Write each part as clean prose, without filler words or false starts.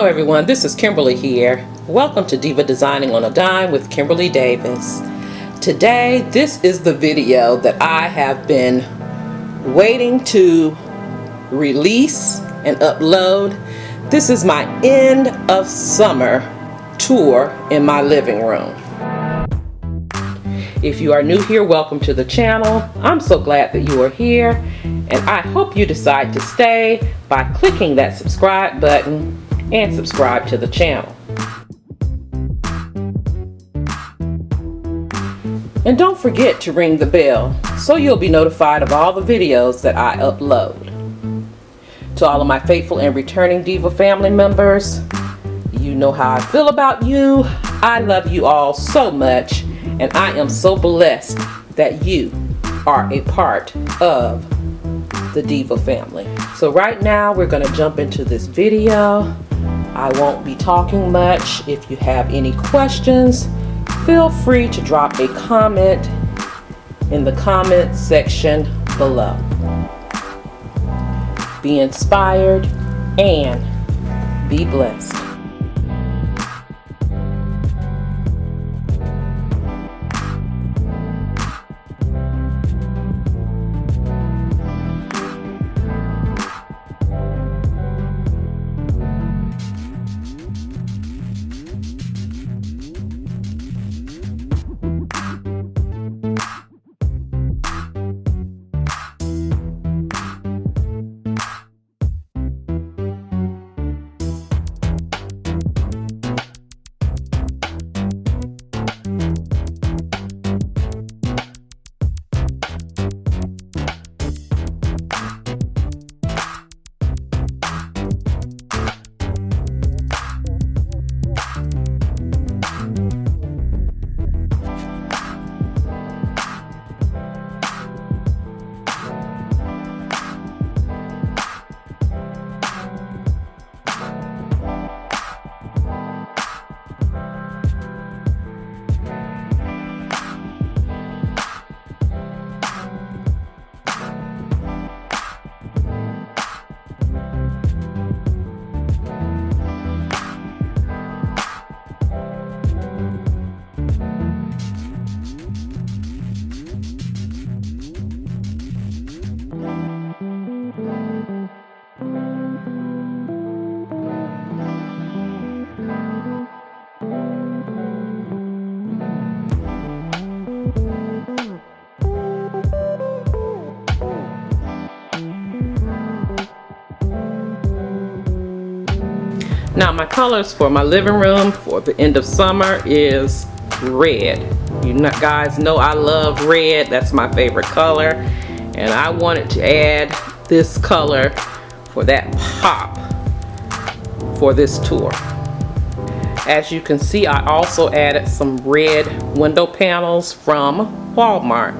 Hello everyone, this is Kimberly here. Welcome to Diva Designing on a Dime with Kimberly Davis. Today, this is the video that I have been waiting to release and upload. This is my end of summer tour in my living room. If you are new here, welcome to the channel. I'm so glad that you are here, and I hope you decide to stay by clicking that subscribe button and subscribe to the channel. And don't forget to ring the bell so you'll be notified of all the videos that I upload. To all of my faithful and returning Diva family members, you know how I feel about you. I love you all so much, and I am so blessed that you are a part of the Diva family. So right now we're going to jump into this video. I won't be talking much. If you have any questions, feel free to drop a comment in the comment section below. Be inspired and be blessed. Now my colors for my living room for the end of summer is red. You guys know I love red. That's my favorite color. And I wanted to add this color for that pop for this tour. As you can see, I also added some red window panels from Walmart.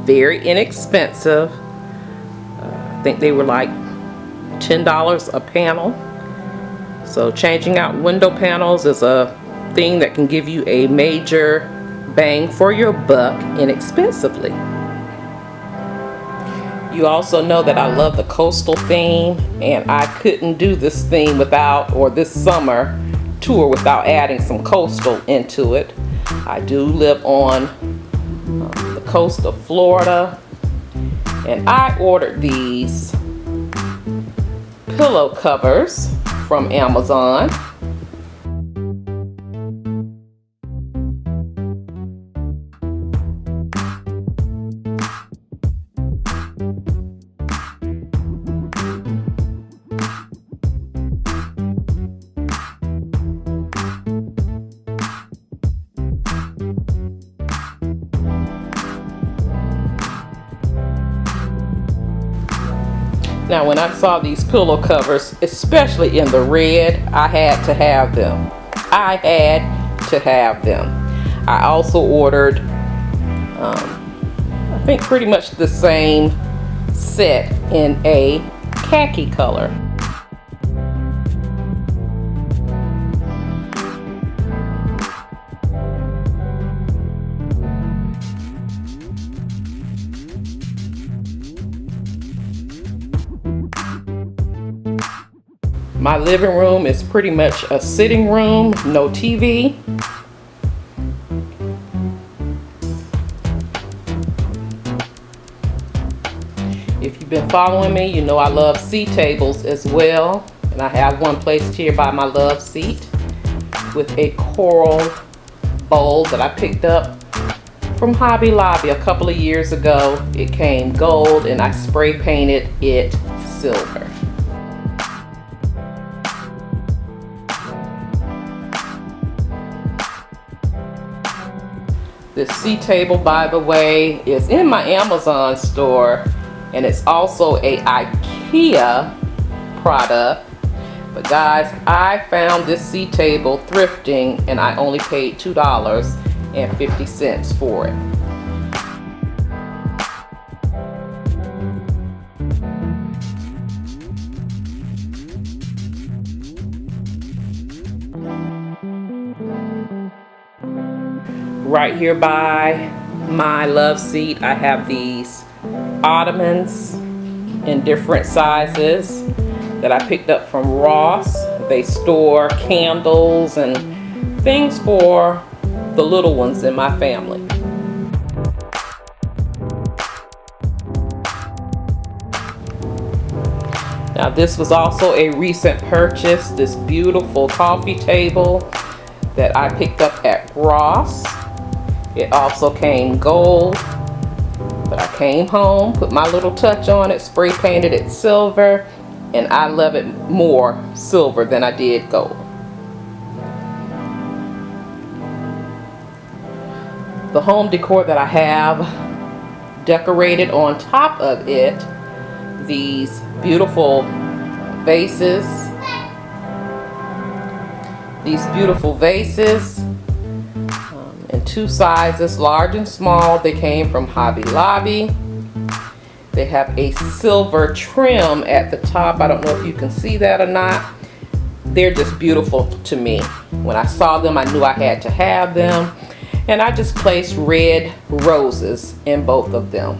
Very inexpensive. I think they were like $10 a panel. So changing out window panels is a thing that can give you a major bang for your buck inexpensively. You also know that I love the coastal theme, and I couldn't do this theme without, or this summer tour without adding some coastal into it. I do live on the coast of Florida, and I ordered these pillow covers from Amazon. Now when I saw these pillow covers, especially in the red, I had to have them. I had to have them. I also ordered, I think pretty much the same set in a khaki color. My living room is pretty much a sitting room, no TV. If you've been following me, you know I love sea tables as well. And I have one placed here by my love seat with a coral bowl that I picked up from Hobby Lobby a couple of years ago. It came gold and I spray painted it silver. This sea table, by the way, is in my Amazon store, and it's also a IKEA product. But guys, I found this sea table thrifting and I only paid $2.50 for it. Right here by my love seat, I have these ottomans in different sizes that I picked up from Ross. They store candles and things for the little ones in my family. Now this was also a recent purchase, this beautiful coffee table that I picked up at Ross. It also came gold, but I came home, put my little touch on it, spray painted it silver, and I love it more silver than I did gold. The home decor that I have decorated on top of it, these beautiful vases. These beautiful vases in two sizes, large and small. They came from Hobby Lobby. They have a silver trim at the top. I don't know if you can see that or not. They're just beautiful to me. When I saw them, I knew I had to have them. And I just placed red roses in both of them.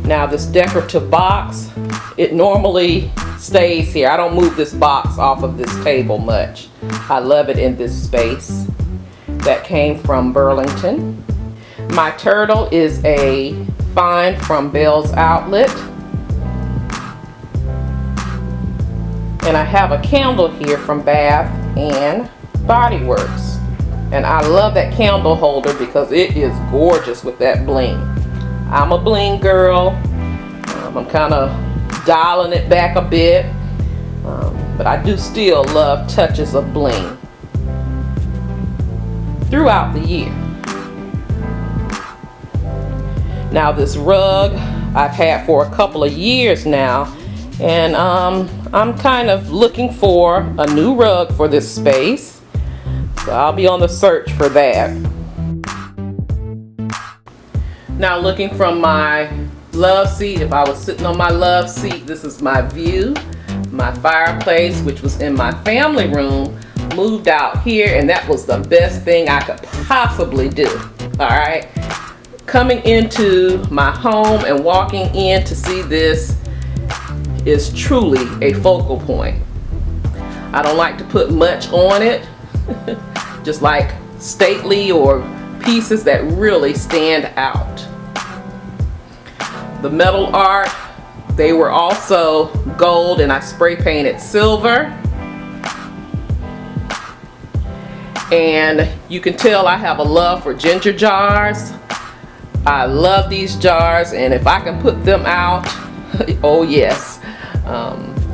Now this decorative box, it normally stays here. I don't move this box off of this table much. I love it in this space. That came from Burlington. My turtle is a find from Bell's Outlet. And I have a candle here from Bath and Body Works. And I love that candle holder because it is gorgeous with that bling. I'm a bling girl. I'm kind of dialing it back a bit. But I do still love touches of bling throughout the year. Now this rug I've had for a couple of years now, and I'm kind of looking for a new rug for this space, so I'll be on the search for that. Now looking from my love seat, if I was sitting on my love seat, this is my view. My fireplace, which was in my family room, moved out here, and that was the best thing I could possibly do. All right, coming into my home and walking in to see this is truly a focal point. I don't like to put much on it, just like stately or pieces that really stand out. The metal art, they were also gold and I spray painted silver. And you can tell I have a love for ginger jars. I love these jars, and if I can put them out, oh yes.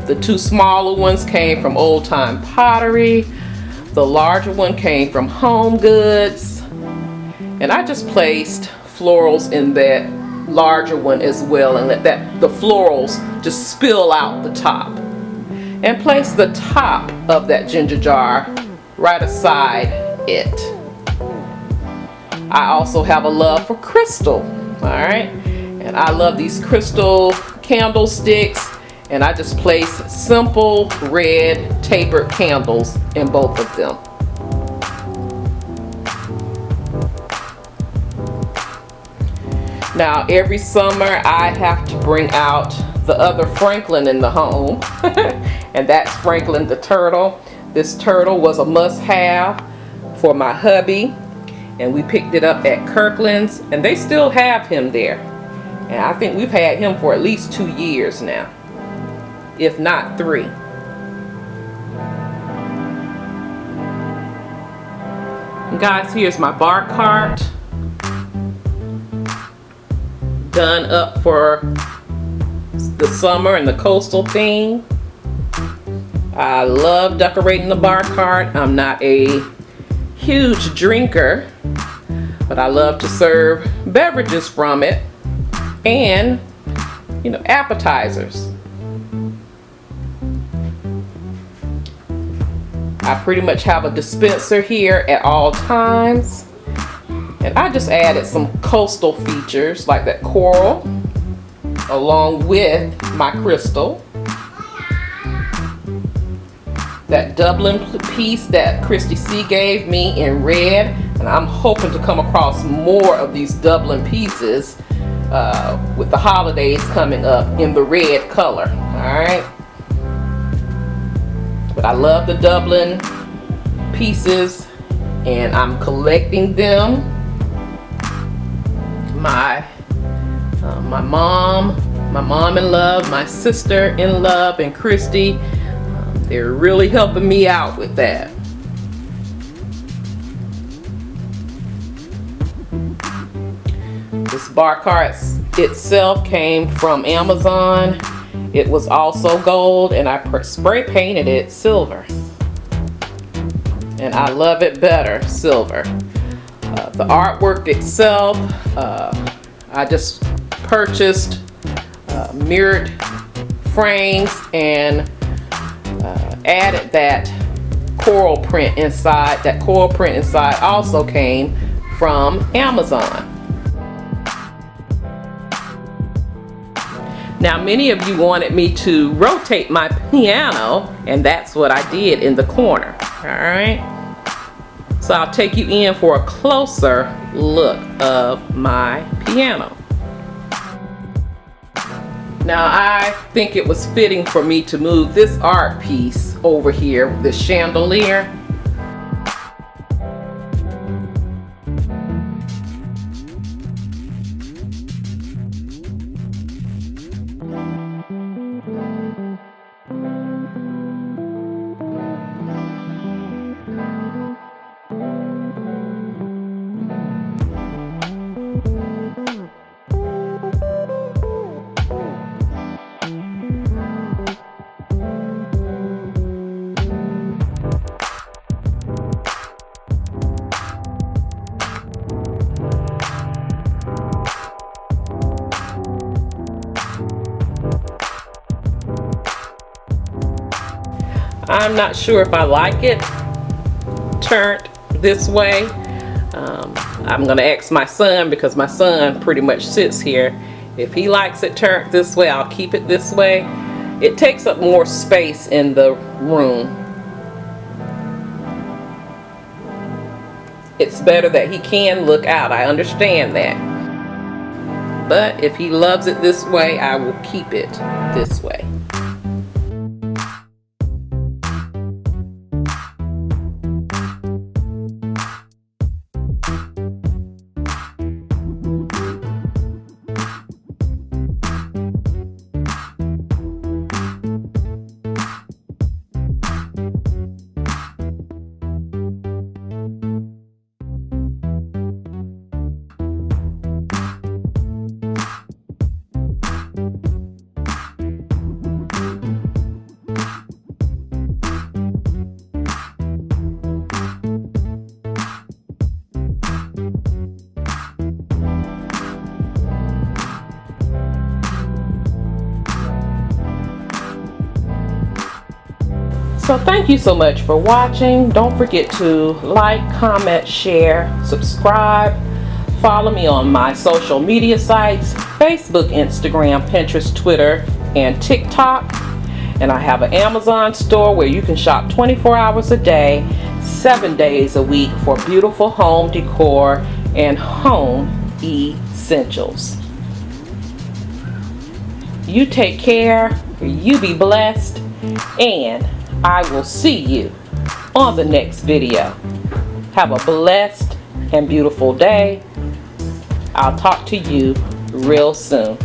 The two smaller ones came from Old Time Pottery. The larger one came from Home Goods. And I just placed florals in that larger one as well, and let the florals just spill out the top, and place the top of that ginger jar right aside it. I also have a love for crystal, all right, and I love these crystal candlesticks, and I just place simple red tapered candles in both of them. Now every summer I have to bring out the other Franklin in the home, and that's Franklin the turtle. This turtle was a must-have for my hubby, and we picked it up at Kirkland's, and they still have him there. And I think we've had him for at least 2 years now, if not 3. And guys, here's my bar cart, done up for the summer and the coastal theme. I love decorating the bar cart. I'm not a huge drinker, but I love to serve beverages from it and, you know, appetizers. I pretty much have a dispenser here at all times, and I just added some coastal features like that coral along with my crystal. That Dublin piece that Christy C gave me in red, and I'm hoping to come across more of these Dublin pieces with the holidays coming up in the red color. Alright, but I love the Dublin pieces and I'm collecting them. My mom in love, my sister in love, and Christy, they're really helping me out with that. This bar cart itself came from Amazon. It was also gold, and I spray painted it silver. And I love it better silver. The artwork itself, I just purchased mirrored frames and added that coral print inside. That coral print inside also came from Amazon. Now, many of you wanted me to rotate my piano, and that's what I did in the corner. All right, so I'll take you in for a closer look of my piano. Now, I think it was fitting for me to move this art piece over here, the chandelier. I'm not sure if I like it turned this way. I'm gonna ask my son, because my son pretty much sits here. If he likes it turned this way, I'll keep it this way. It takes up more space in the room. It's better that he can look out, I understand that. But if he loves it this way, I will keep it this way. So thank you so much for watching. Don't forget to like, comment, share, subscribe. Follow me on my social media sites, Facebook, Instagram, Pinterest, Twitter, and TikTok. And I have an Amazon store where you can shop 24 hours a day, 7 days a week for beautiful home decor and home essentials. You take care, you be blessed, and I will see you on the next video. Have a blessed and beautiful day. I'll talk to you real soon.